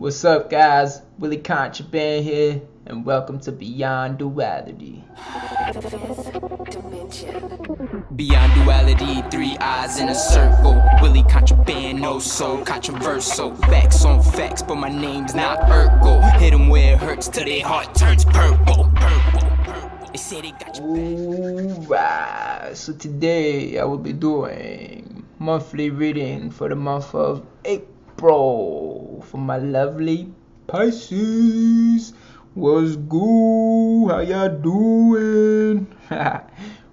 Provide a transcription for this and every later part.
What's up, guys? Willie Contraband here, and welcome to Beyond Duality. Beyond duality, three eyes in a circle. Willie Contraband, no soul, controversial. Facts on facts, but my name's not Urkel. Hit 'em where it hurts till their heart turns purple. They say they got you back. Alright, so today I will be doing monthly reading for the month of April for my lovely Pisces. What's good? How y'all doing?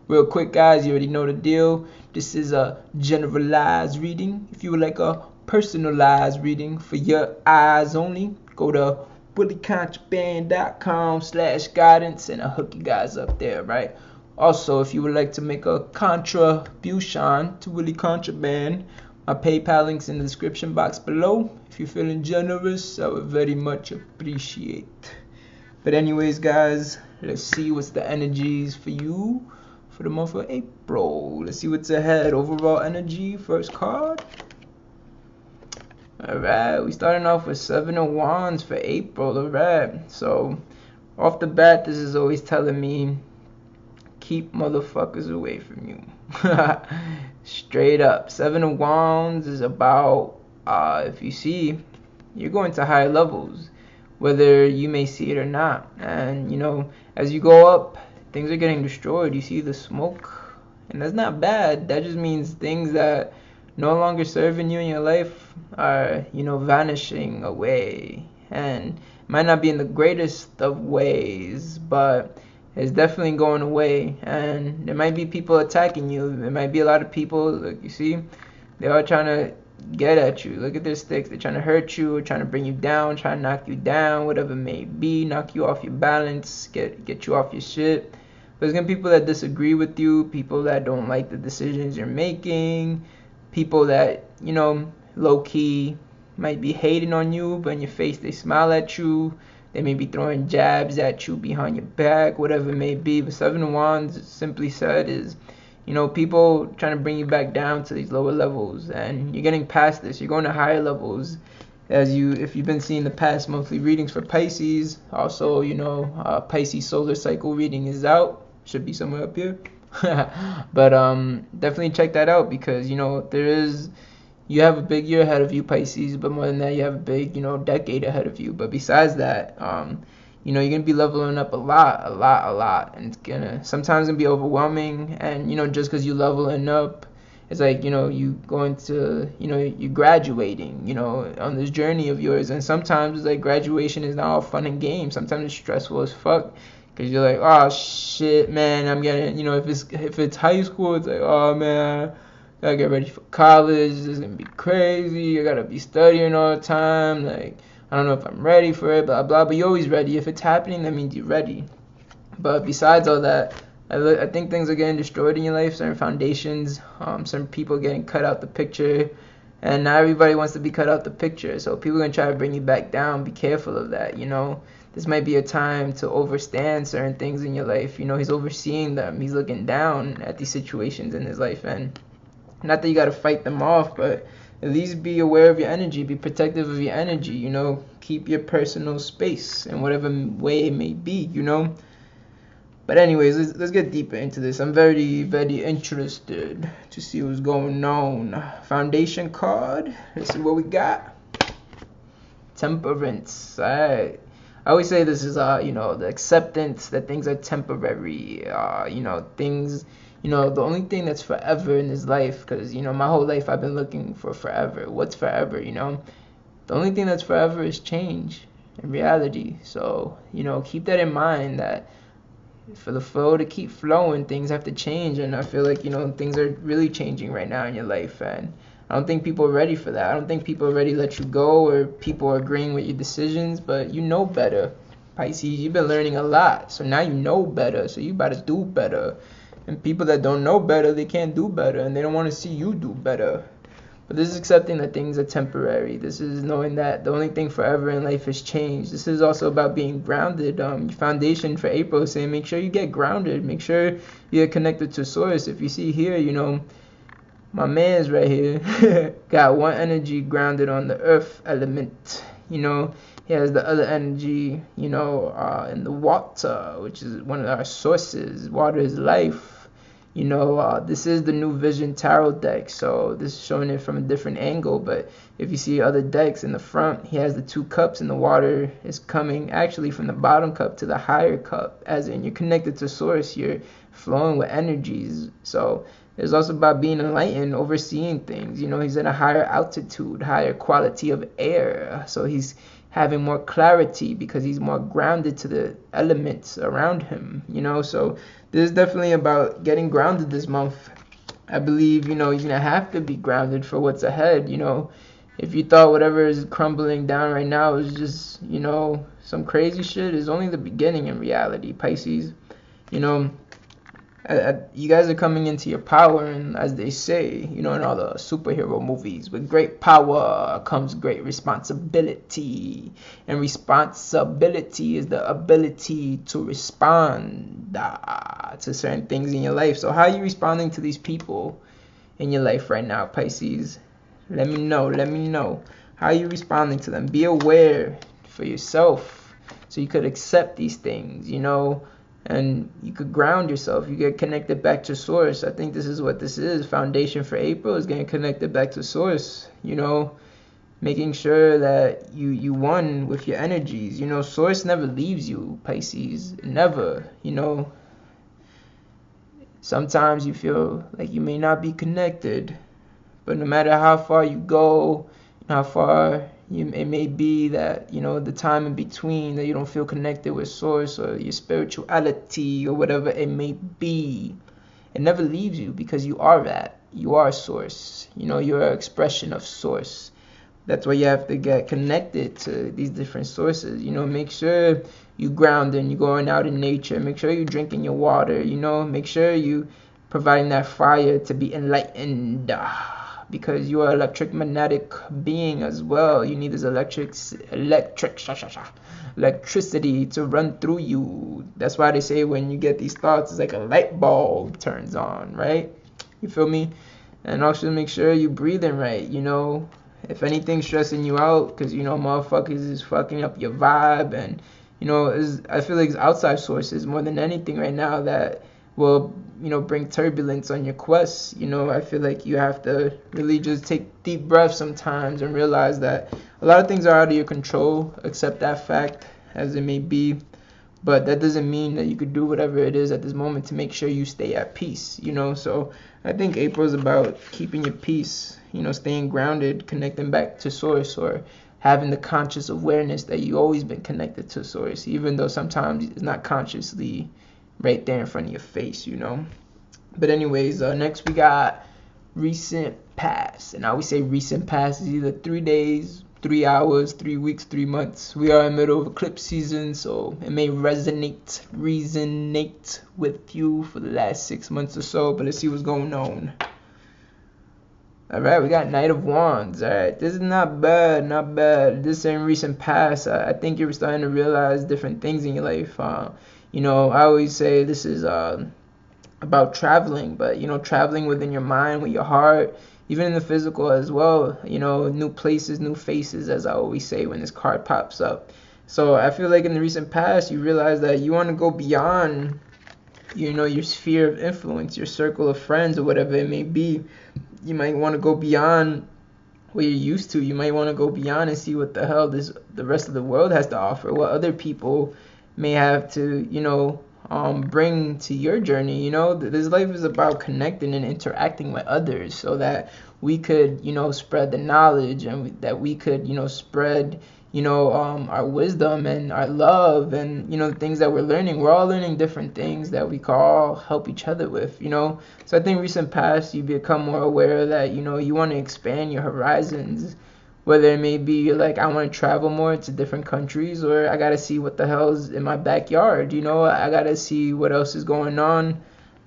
Real quick, guys, you already know the deal. This is a generalized reading. If you would like a personalized reading for your eyes only, go to willycontraband.com/guidance and I'll hook you guys up there, right? Also, if you would like to make a contribution to Willie Contraband, my PayPal link's in the description box below. If you're feeling generous, I would very much appreciate. But anyways, guys, let's see what's the energies for you for the month of April. Let's see what's ahead. Overall energy, first card. Alright, we starting off with 7 of Wands for April. Alright, so off the bat, this is always telling me keep motherfuckers away from you. Straight up. 7 of Wands is about, if you see, you're going to higher levels, whether you may see it or not. And, you know, as you go up, things are getting destroyed. You see the smoke, and that's not bad. That just means things that no longer serving you in your life are, you know, vanishing away. And it might not be in the greatest of ways, but it's definitely going away. And there might be people attacking you. There might be a lot of people, like you see, they are trying to get at you. Look at their sticks. They're trying to hurt you, trying to bring you down, trying to knock you down, whatever it may be, knock you off your balance, get you off your shit. There's gonna be people that disagree with you, people that don't like the decisions you're making, people that, you know, low-key might be hating on you, but in your face they smile at you. They may be throwing jabs at you behind your back, whatever it may be. But 7 of Wands, simply said, is, you know, people trying to bring you back down to these lower levels, and you're getting past this. You're going to higher levels. If you've been seeing the past monthly readings for Pisces, also, you know, Pisces solar cycle reading is out. Should be somewhere up here. But definitely check that out, because, you know, you have a big year ahead of you, Pisces, but more than that, you have a big, you know, decade ahead of you. But besides that, you know, you're gonna be leveling up a lot, and it's sometimes gonna be overwhelming. And, you know, just because you leveling up, it's like, you know, you going to, you know, you're graduating, you know, on this journey of yours. And sometimes it's like graduation is not all fun and games. Sometimes it's stressful as fuck, because you're like, oh shit, man, I'm getting, you know, if it's high school, it's like, oh man, gotta get ready for college. This is gonna be crazy. I gotta be studying all the time. Like, I don't know if I'm ready for it, blah blah. But you're always ready. If it's happening, that means you're ready. But besides all that, I think things are getting destroyed in your life. Certain foundations, certain people getting cut out the picture, and not everybody wants to be cut out the picture. So people are gonna try to bring you back down. Be careful of that. You know, this might be a time to overstand certain things in your life. You know, he's overseeing them. He's looking down at these situations in his life, and not that you got to fight them off, but at least be aware of your energy, be protective of your energy, you know, keep your personal space in whatever way it may be, you know. But anyways, let's get deeper into this. I'm very, very interested to see what's going on. Foundation card, let's see what we got. Temperance. I always say this is, you know, the acceptance that things are temporary, you know, things, you know, the only thing that's forever in this life, because, you know, my whole life I've been looking for forever. What's forever, you know? The only thing that's forever is change and reality. So, you know, keep that in mind, that for the flow to keep flowing, things have to change. And I feel like, you know, things are really changing right now in your life. And I don't think people are ready for that. I don't think people are ready to let you go, or people are agreeing with your decisions, but you know better. Pisces, you've been learning a lot. So now you know better. So you about to do better. And people that don't know better, they can't do better, and they don't want to see you do better. But this is accepting that things are temporary. This is knowing that the only thing forever in life is change. This is also about being grounded. Your foundation for April is saying make sure you get grounded. Make sure you get connected to source. If you see here, you know, my man's right here got one energy grounded on the earth element. You know, he has the other energy, you know, in the water, which is one of our sources. Water is life. You know, this is the New Vision Tarot deck, so this is showing it from a different angle. But if you see other decks in the front, he has the 2 cups, and the water is coming actually from the bottom cup to the higher cup, as in you're connected to source, you're flowing with energies. So it's also about being enlightened, overseeing things. You know, he's at a higher altitude, higher quality of air, so he's having more clarity because he's more grounded to the elements around him, you know. So this is definitely about getting grounded this month. I believe, you know, you're gonna have to be grounded for what's ahead. You know, if you thought whatever is crumbling down right now is just, you know, some crazy shit, is only the beginning in reality, Pisces. You know, you guys are coming into your power, and as they say, you know, in all the superhero movies, with great power comes great responsibility, and responsibility is the ability to respond to certain things in your life. So how are you responding to these people in your life right now, Pisces? Let me know how are you responding to them. Be aware for yourself so you could accept these things, you know, and you could ground yourself. You get connected back to source. I think this is what this is. Foundation for April is getting connected back to source, you know, making sure that you one with your energies. You know, source never leaves you, Pisces. Never. You know, sometimes you feel like you may not be connected, but no matter how far you go, how far it may be that, you know, the time in between that you don't feel connected with source or your spirituality or whatever it may be, it never leaves you, because you are that. You are source. You know, you're an expression of source. That's why you have to get connected to these different sources. You know, make sure you ground and you're going out in nature. Make sure you're drinking your water. You know, make sure you providing that fire to be enlightened. Because you are an electromagnetic being as well. You need this electricity to run through you. That's why they say when you get these thoughts, it's like a light bulb turns on, right? You feel me? And also make sure you breathing right, you know. If anything's stressing you out, because, you know, motherfuckers is fucking up your vibe, and, you know, I feel like it's outside sources more than anything right now that will, you know, bring turbulence on your quest. You know, I feel like you have to really just take deep breaths sometimes and realize that a lot of things are out of your control, accept that fact as it may be, but that doesn't mean that you could do whatever it is at this moment to make sure you stay at peace, you know. So I think April is about keeping your peace, you know, staying grounded, connecting back to source, or having the conscious awareness that you always been connected to source, even though sometimes it's not consciously right there in front of your face, you know. But anyways, next we got recent past. And I always say recent past is either 3 days, 3 hours, 3 weeks, 3 months. We are in the middle of eclipse season, so it may resonate with you for the last 6 months or so. But let's see what's going on. All right, we got Knight of Wands. All right, this is not bad. This in recent past, I think you're starting to realize different things in your life. You know, I always say this is about traveling, but, you know, traveling within your mind, with your heart, even in the physical as well. You know, new places, new faces, as I always say when this card pops up. So I feel like in the recent past, you realize that you want to go beyond, you know, your sphere of influence, your circle of friends, or whatever it may be. You might want to go beyond what you're used to. You might want to go beyond and see what the hell the rest of the world has to offer, what other people may have to, you know, bring to your journey. You know, this life is about connecting and interacting with others so that we could, you know, spread the knowledge, and that we could, you know, spread, you know, our wisdom and our love, and, you know, the things that we're learning. We're all learning different things that we can all help each other with, you know. So I think recent past, you become more aware that, you know, you want to expand your horizons, whether it may be like, I want to travel more to different countries, or I got to see what the hell's in my backyard, you know. I got to see what else is going on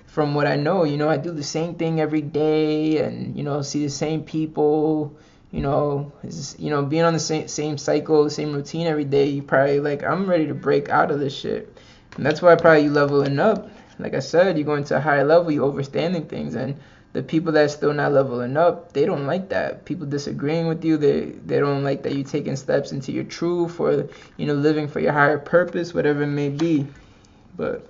from what I know. You know, I do the same thing every day, and, you know, see the same people. You know, being on the same cycle, the same routine every day, you probably like, I'm ready to break out of this shit. And that's why probably you leveling up. Like I said, you go into a higher level, you understanding things, and the people that's still not leveling up, they don't like that. People disagreeing with you, they don't like that you taking steps into your truth, or living for your higher purpose, whatever it may be. But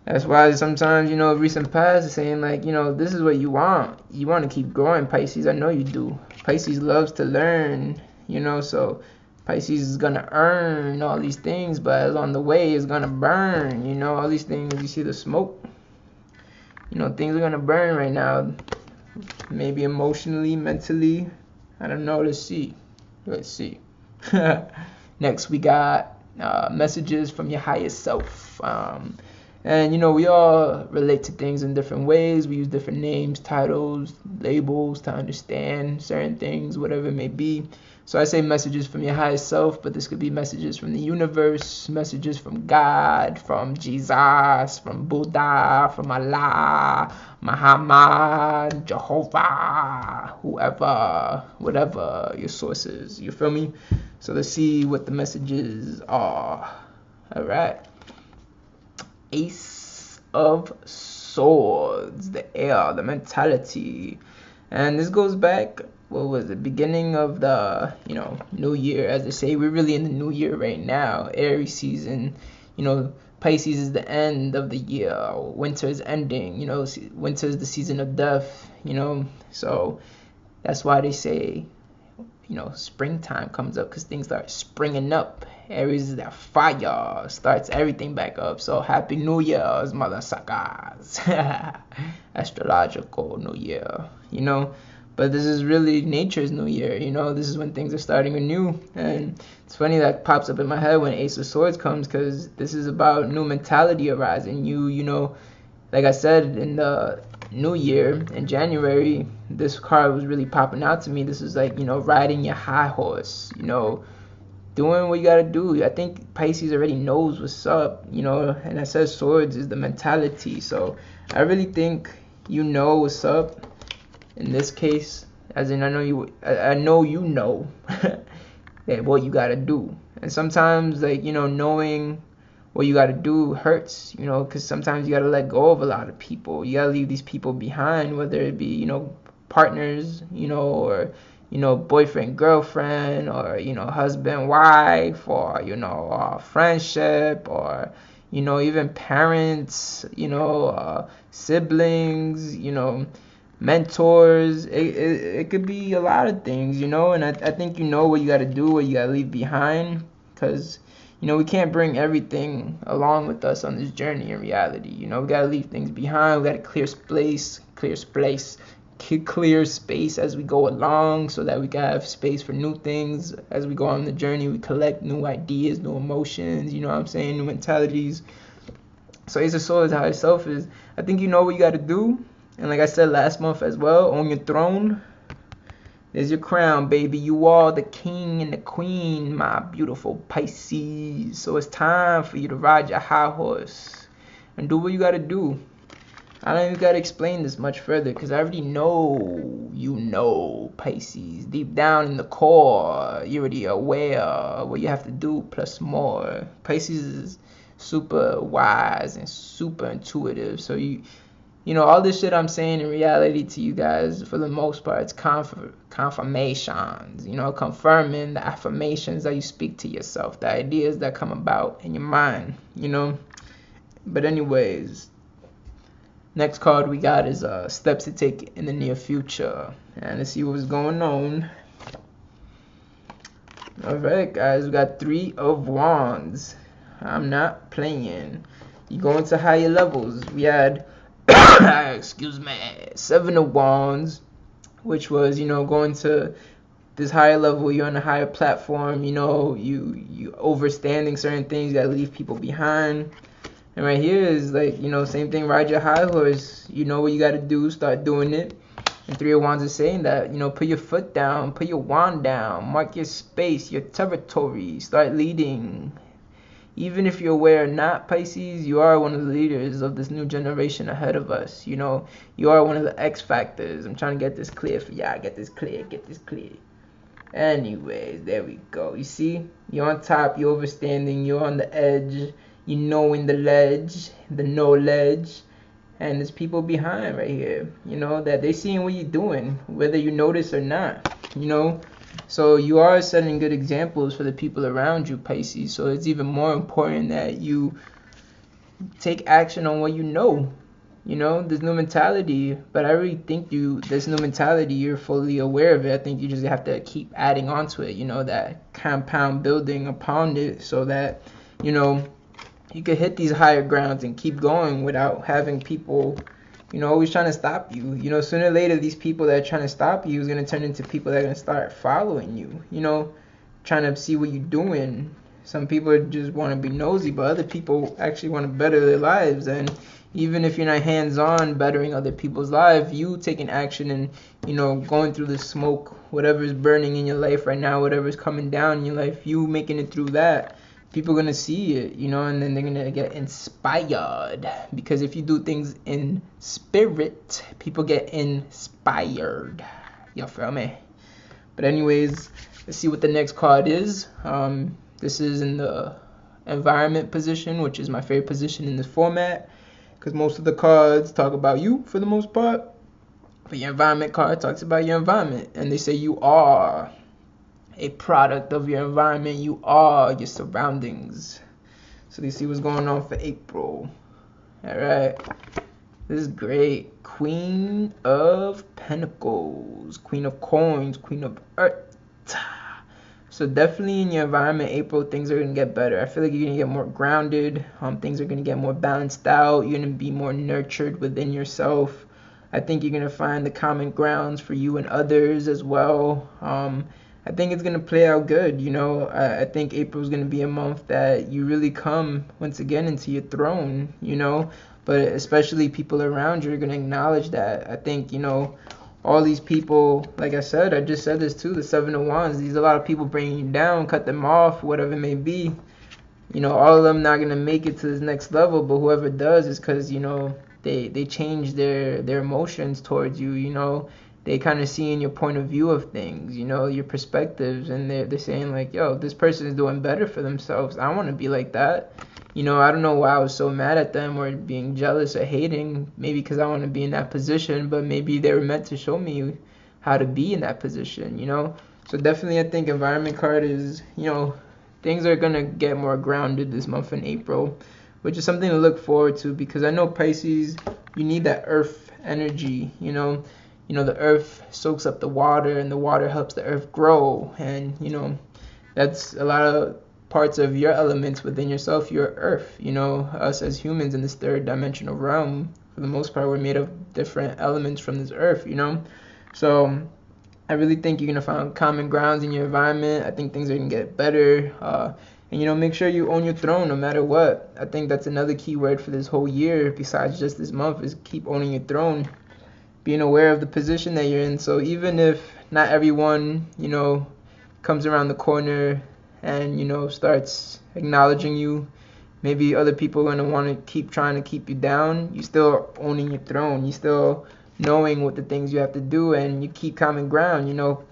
that's why sometimes, recent past is saying like, this is what you want. You want to keep growing, Pisces. I know you do. Pisces loves to learn, so Pisces is going to earn all these things, but on the way it's going to burn, all these things. You see the smoke? Things are going to burn right now. Maybe emotionally, mentally. I don't know. Let's see. Next, we got messages from your highest self. And we all relate to things in different ways. We use different names, titles, labels to understand certain things, whatever it may be. So I say messages from your highest self, but this could be messages from the universe, messages from God, from Jesus, from Buddha, from Allah, Muhammad, Jehovah, whoever, whatever your source is. You feel me? So let's see what the messages are. All right. Ace of Swords, the air, the mentality. And this goes back, what was it, beginning of the, new year, as they say. We're really in the new year right now, Aries season. Pisces is the end of the year. Winter is ending, winter is the season of death, So that's why they say, springtime comes up, because things start springing up. Aries is that fire, starts everything back up. So happy New Year's, mother suckers. Astrological New Year, But this is really nature's New Year, This is when things are starting anew. And it's funny that pops up in my head when Ace of Swords comes, because this is about new mentality arising. Like I said, in the new year, in January, this card was really popping out to me. This is like, riding your high horse, doing what you gotta do. I think Pisces already knows what's up, and I said swords is the mentality. So I really think what's up in this case, as in I know you know that what you gotta do. And sometimes, like, knowing what you gotta do hurts, because sometimes you gotta let go of a lot of people. You gotta leave these people behind, whether it be, partners, or boyfriend, girlfriend, or husband, wife, or friendship, or even parents, siblings, mentors. It could be a lot of things, and I think what you got to do, what you got to leave behind, because we can't bring everything along with us on this journey in reality. We got to leave things behind. We got to clear space as we go along, so that we can have space for new things as we go on the journey. We collect new ideas, new emotions, new mentalities. So Ace of Swords, how itself is, I think what you got to do. And like I said last month as well, on your throne, there's your crown, baby. You are the king and the queen, my beautiful Pisces. So it's time for you to ride your high horse and do what you got to do. I don't even got to explain this much further, because I already know, Pisces. Deep down in the core, you're already aware of what you have to do, plus more. Pisces is super wise and super intuitive. So all this shit I'm saying in reality to you guys, for the most part, it's confirmations, confirming the affirmations that you speak to yourself, the ideas that come about in your mind, But anyways, next card we got is steps to take in the near future. And let's see what's going on. Alright, guys, we got 3 of Wands. I'm not playing. You go into higher levels. We had excuse me, 7 of Wands, which was, going to this higher level. You're on a higher platform, you overstanding certain things. You gotta leave people behind. And right here is like, same thing, ride your high horse. You know what you gotta do, start doing it. And 3 of Wands is saying that, put your foot down, put your wand down, mark your space, your territory, start leading. Even if you're aware or not, Pisces, you are one of the leaders of this new generation ahead of us. You are one of the X factors. I'm trying to get this clear for y'all. Get this clear. Anyways, there we go. You see? You're on top. You're overstanding. You're on the edge. You know in the ledge. The knowledge. And there's people behind right here, you know, that they're seeing what you're doing, whether you notice or not, you know. So you are setting good examples for the people around you, Pisces. So it's even more important that you take action on what you know. You know, this new mentality, but I really think this new mentality, you're fully aware of it. I think you just have to keep adding on to it, you know, that compound building upon it, so that, you know, you could hit these higher grounds and keep going without having people, you know, always trying to stop you. You know, sooner or later, these people that are trying to stop you is going to turn into people that are going to start following you, you know, trying to see what you're doing. Some people just want to be nosy, but other people actually want to better their lives. And even if you're not hands-on bettering other people's lives, you taking action and, you know, going through the smoke, whatever's burning in your life right now, whatever's coming down in your life, you making it through that, people are going to see it, you know, and then they're going to get inspired. Because if you do things in spirit, people get inspired. You feel me? But anyways, let's see what the next card is. This is in the environment position, which is my favorite position in this format, because most of the cards talk about you for the most part. But your environment card talks about your environment, and they say you are a product of your environment. You are your surroundings. So let's see what's going on for April. All right, this is great. Queen of Pentacles, Queen of Coins, Queen of Earth. So definitely in your environment, April, things are going to get better. I feel like you're going to get more grounded. Things are going to get more balanced out. You're going to be more nurtured within yourself. I think you're going to find the common grounds for you and others as well. I think it's going to play out good. You know, I think April is going to be a month that you really come once again into your throne, you know, but especially people around you are going to acknowledge that. I think, you know, all these people, like I said, I just said this too, the Seven of Wands, these a lot of people bringing you down, cut them off, whatever it may be. You know, all of them not going to make it to this next level, but whoever does is because, you know, they change their emotions towards you, you know. They kind of see in your point of view of things, you know, your perspectives, and they're saying like, yo, this person is doing better for themselves. I want to be like that. You know, I don't know why I was so mad at them or being jealous or hating. Maybe because I want to be in that position, but maybe they were meant to show me how to be in that position, you know. So definitely I think environment card is, you know, things are going to get more grounded this month in April, which is something to look forward to, because I know Pisces, you need that earth energy, you know. You know, the earth soaks up the water, and the water helps the earth grow. And, you know, that's a lot of parts of your elements within yourself, your earth. You know, us as humans in this third dimensional realm, for the most part, we're made of different elements from this earth, you know. So I really think you're going to find common grounds in your environment. I think things are going to get better. And, you know, make sure you own your throne no matter what. I think that's another key word for this whole year, besides just this month, is keep owning your throne. Being aware of the position that you're in. So even if not everyone, you know, comes around the corner and, you know, starts acknowledging you, maybe other people are going to want to keep trying to keep you down, you still owning your throne. You still knowing what the things you have to do, and you keep common ground. You know,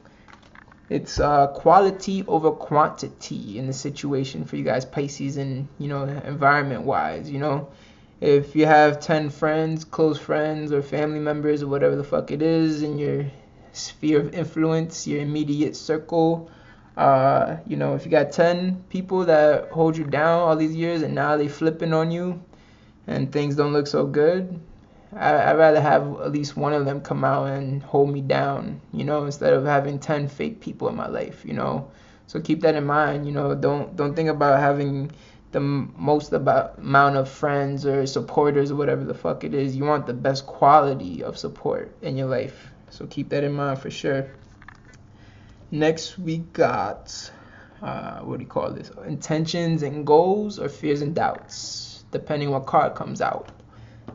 it's quality over quantity in the situation for you guys, Pisces, and, you know, environment wise, you know. If you have 10 friends, close friends, or family members, or whatever the fuck it is in your sphere of influence, your immediate circle, you know, if you got 10 people that hold you down all these years and now they flipping on you and things don't look so good, I'd rather have at least one of them come out and hold me down, you know, instead of having 10 fake people in my life, you know. So keep that in mind, you know. Don't think about having the most amount of friends or supporters or whatever the fuck it is. You want the best quality of support in your life. So keep that in mind for sure. Next we got, what do you call this? Intentions and goals, or fears and doubts, depending what card comes out.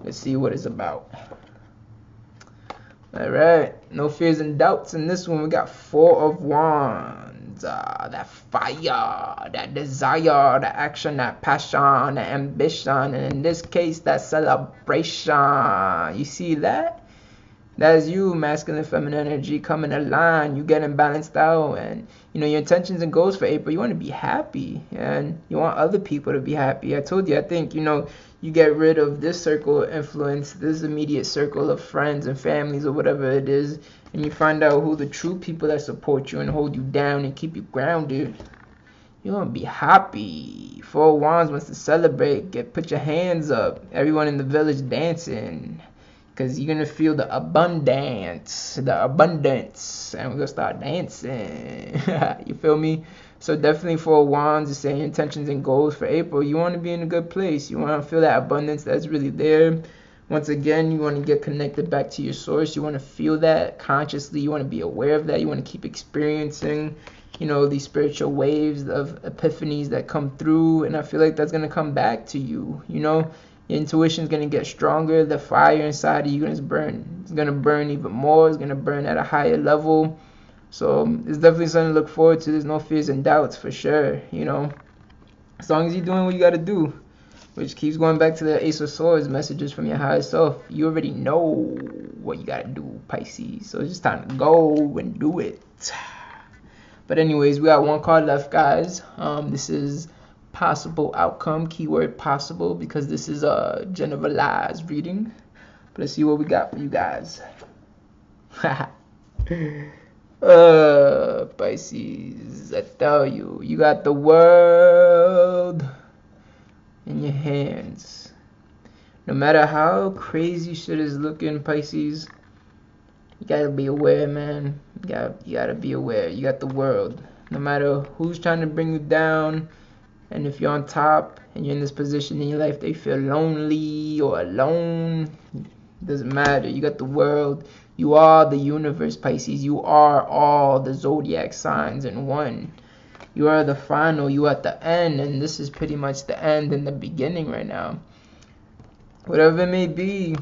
Let's see what it's about. All right, no fears and doubts in this one. We got Four of Wands, that fire, that desire, that action, that passion, that ambition, and in this case, that celebration. You see that? That's you, masculine, feminine energy coming aligned. You getting balanced out, and your intentions and goals for April. You want to be happy, and you want other people to be happy. I told you, I think you get rid of this circle of influence, this immediate circle of friends and families or whatever it is, and you find out who the true people that support you and hold you down and keep you grounded. You want to be happy. Four of Wands wants to celebrate. Put your hands up. Everyone in the village dancing. Because you're going to feel the abundance. And we're going to start dancing. You feel me? So definitely Four of Wands is saying intentions and goals for April. You want to be in a good place. You want to feel that abundance that's really there. Once again, you want to get connected back to your source. You want to feel that consciously. You want to be aware of that. You want to keep experiencing these spiritual waves of epiphanies that come through, and I feel like that's going to come back to you. Your intuition is going to get stronger. The fire inside of you is burn. It's going to burn even more. It's going to burn at a higher level. So it's definitely something to look forward to. There's no fears and doubts for sure. As long as you're doing what you got to do, which keeps going back to the Ace of Swords, messages from your higher self. You already know what you got to do, Pisces. So it's just time to go and do it. But anyways, we got one card left, guys. This is possible outcome, keyword possible, because this is a generalized reading. But let's see what we got for you guys. Pisces, I tell you, you got the world in your hands. No matter how crazy shit is looking, Pisces, you gotta be aware, man. You gotta be aware. You got the world. No matter who's trying to bring you down, and if you're on top and you're in this position in your life, they feel lonely or alone. Doesn't matter. You got the world. You are the universe, Pisces. You are all the zodiac signs in one. You are the final. You are at the end, and this is pretty much the end and the beginning right now. Whatever it may be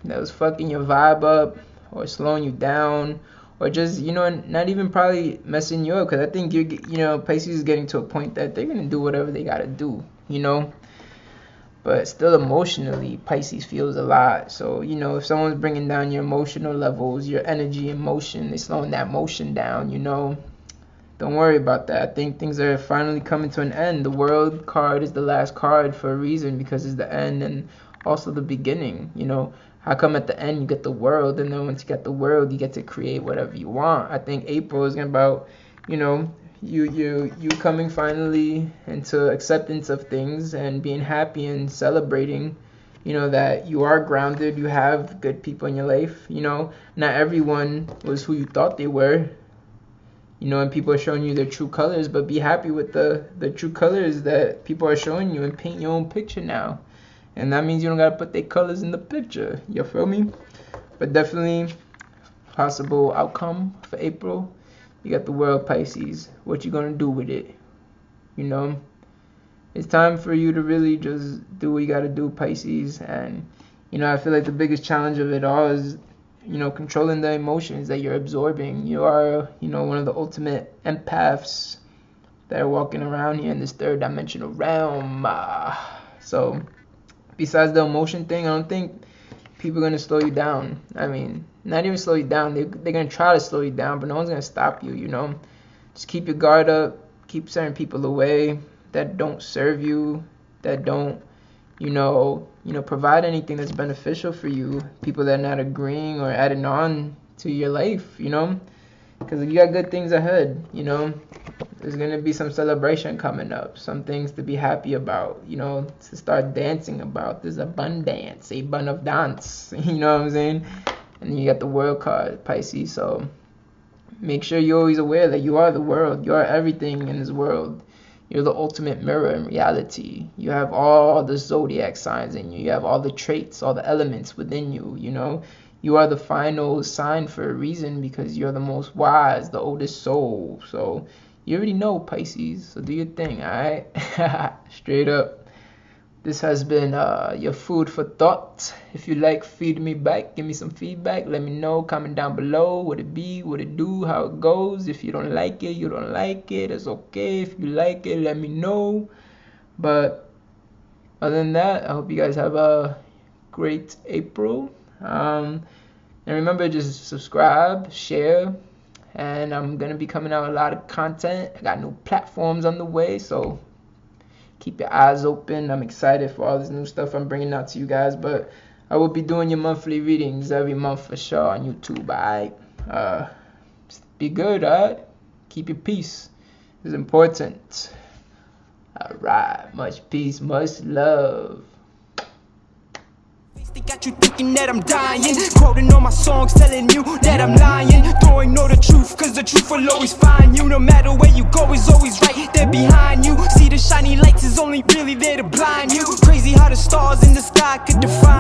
that was fucking your vibe up, or slowing you down, or just not even probably messing you up, because I think Pisces is getting to a point that they're gonna do whatever they gotta do, but still emotionally Pisces feels a lot. So if someone's bringing down your emotional levels, your energy and motion, they're slowing that motion down, don't worry about that. I think things are finally coming to an end. The World card is the last card for a reason, because it's the end and also the beginning. How come at the end you get the world, and then once you get the world, you get to create whatever you want? I think April is about, you coming finally into acceptance of things and being happy and celebrating, that you are grounded, you have good people in your life. Not everyone was who you thought they were, and people are showing you their true colors, but be happy with the true colors that people are showing you, and paint your own picture now. And that means you don't gotta put their colors in the picture. You feel me? But definitely possible outcome for April. You got the world, Pisces. What you gonna do with it? It's time for you to really just do what you gotta do, Pisces. And I feel like the biggest challenge of it all is controlling the emotions that you're absorbing. You are one of the ultimate empaths that are walking around here in this third dimensional realm. So besides the emotion thing, I don't think people are going to slow you down. I mean, not even slow you down. They're going to try to slow you down, but no one's going to stop you, Just keep your guard up. Keep certain people away that don't serve you, that don't, provide anything that's beneficial for you. People that are not agreeing or adding on to your life, Because you got good things ahead, There's going to be some celebration coming up, some things to be happy about, to start dancing about. There's abundance, a bun of dance, you know what I'm saying? And then you got the world card, Pisces. So make sure you're always aware that you are the world. You are everything in this world. You're the ultimate mirror in reality. You have all the zodiac signs in you. You have all the traits, all the elements within you, You are the final sign for a reason, because you're the most wise, the oldest soul. So you already know, Pisces. So do your thing, alright? Straight up. This has been your food for thought. If you like, feed me back. Give me some feedback. Let me know. Comment down below what it be, what it do, how it goes. If you don't like it, you don't like it. It's okay. If you like it, let me know. But other than that, I hope you guys have a great April. And remember, just subscribe, share, and I'm gonna be coming out a lot of content. I got new platforms on the way, so keep your eyes open. I'm excited for all this new stuff I'm bringing out to you guys. But I will be doing your monthly readings every month for sure on YouTube. Alright, be good. Alright, keep your peace. It's important. Alright, much peace, much love. They got you thinking that I'm dying, quoting all my songs, telling you that I'm lying. Though I know the truth, cause the truth will always find you. No matter where you go, is always right there behind you. See the shiny lights is only really there to blind you. Crazy how the stars in the sky could define